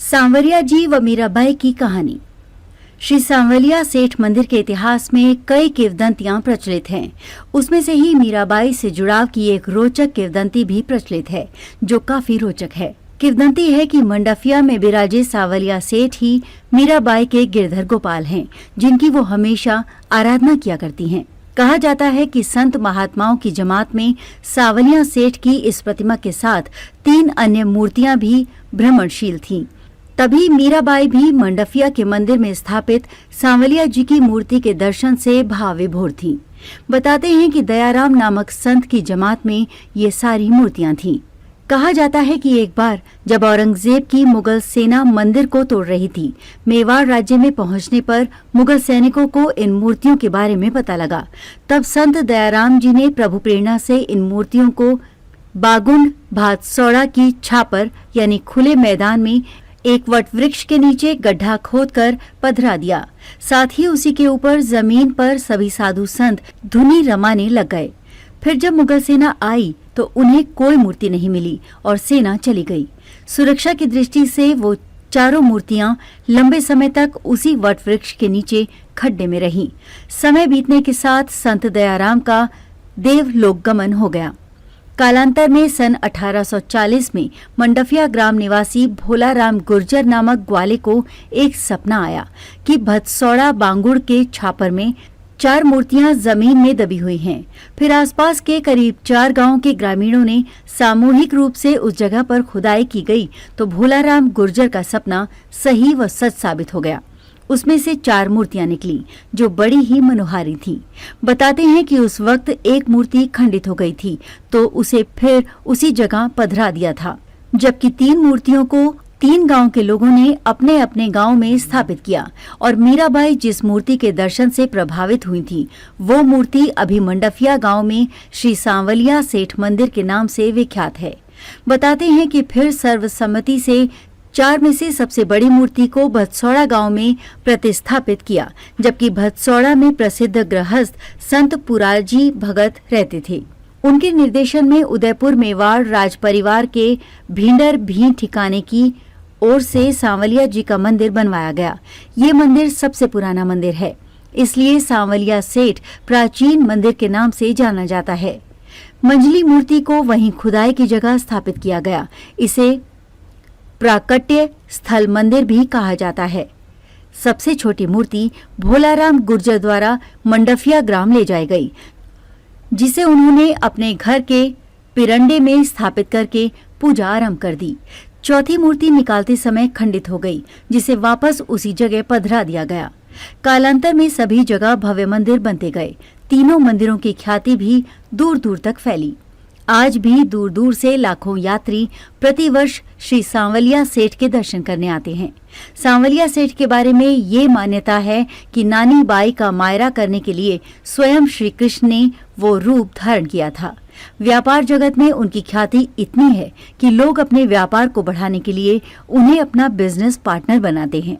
सांवरिया जी व मीराबाई की कहानी। श्री सांवलिया सेठ मंदिर के इतिहास में कई किंवदंतियां प्रचलित हैं। उसमें से ही मीराबाई से जुड़ाव की एक रोचक किंवदंती भी प्रचलित है, जो काफी रोचक है। किंवदंती है कि मंडफिया में विराजे सांवलिया सेठ ही मीराबाई के गिरधर गोपाल हैं, जिनकी वो हमेशा आराधना किया करती हैं। कहा जाता है कि संत महात्माओं की जमात में सांवलिया सेठ की इस प्रतिमा के साथ 3 अन्य मूर्तियां भी भ्रमणशील थीं। तभी मीराबाई भी मंडफिया के मंदिर में स्थापित सांवलिया जी की मूर्ति के दर्शन से भाव विभोर थीं। बताते हैं कि दयाराम नामक संत की जमात में ये सारी मूर्तियां थीं। कहा जाता है कि एक बार जब औरंगजेब की मुगल सेना मंदिर को तोड़ रही थी, मेवाड़ राज्य में पहुंचने पर मुगल सैनिकों को इन मूर्तियों के बारे में पता लगा। तब संत दयाराम जी ने प्रभु प्रेरणा से इन मूर्तियों को बागुंड भातसौड़ा की छापर यानी खुले मैदान में एक वट वृक्ष के नीचे गड्ढा खोदकर पधरा दिया। साथ ही उसी के ऊपर जमीन पर सभी साधु संत धुनी रमाने लग गए। फिर जब मुगल सेना आई तो उन्हें कोई मूर्ति नहीं मिली और सेना चली गई। सुरक्षा की दृष्टि से वो चारों मूर्तियां लंबे समय तक उसी वट वृक्ष के नीचे खड्डे में रहीं। समय बीतने के साथ संत दयाराम का देवलोक गमन हो गया। कालांतर में सन 1840 में मंडफिया ग्राम निवासी भोलाराम गुर्जर नामक ग्वाले को एक सपना आया कि भतसौड़ा बांगुड़ के छापर में 4 मूर्तियां जमीन में दबी हुई हैं। फिर आसपास के करीब 4 गांवों के ग्रामीणों ने सामूहिक रूप से उस जगह पर खुदाई की गई तो भोलाराम गुर्जर का सपना सही व सच साबित हो गया। उसमें से 4 मूर्तियां निकली जो बड़ी ही मनोहारी थीं। बताते हैं कि उस वक्त एक मूर्ति खंडित हो गई थी तो उसे फिर उसी जगह पधरा दिया था, जबकि 3 मूर्तियों को 3 गांव के लोगों ने अपने अपने गांव में स्थापित किया। और मीराबाई जिस मूर्ति के दर्शन से प्रभावित हुई थी, वो मूर्ति अभी मंडफिया गांव में श्री सांवलिया सेठ मंदिर के नाम से विख्यात है। बताते हैं कि फिर सर्वसम्मति से 4 में से सबसे बड़ी मूर्ति को भतसौड़ा गांव में प्रतिस्थापित किया, जबकि भतसौड़ा में प्रसिद्ध गृहस्थ संत पुराजी भगत रहते थे। उनके निर्देशन में उदयपुर मेवाड़ राज परिवार के भिंडर भी ठिकाने की ओर से सांवलिया जी का मंदिर बनवाया गया। ये मंदिर सबसे पुराना मंदिर है, इसलिए सांवलिया सेठ प्राचीन मंदिर के नाम से जाना जाता है। मंझली मूर्ति को वहीं खुदाई की जगह स्थापित किया गया। इसे प्राकट्य स्थल मंदिर भी कहा जाता है। सबसे छोटी मूर्ति भोलाराम गुर्जर द्वारा मंडफिया ग्राम ले जाई गई, जिसे उन्होंने अपने घर के पिरंडे में स्थापित करके पूजा आरंभ कर दी। चौथी मूर्ति निकालते समय खंडित हो गई, जिसे वापस उसी जगह पधरा दिया गया। कालांतर में सभी जगह भव्य मंदिर बनते गए। तीनों मंदिरों की ख्याति भी दूर दूर तक फैली। आज भी दूर दूर से लाखों यात्री प्रतिवर्ष श्री सांवलिया सेठ के दर्शन करने आते हैं। सांवलिया सेठ के बारे में ये मान्यता है कि नानी बाई का मायरा करने के लिए स्वयं श्री कृष्ण ने वो रूप धारण किया था। व्यापार जगत में उनकी ख्याति इतनी है कि लोग अपने व्यापार को बढ़ाने के लिए उन्हें अपना बिजनेस पार्टनर बनाते हैं।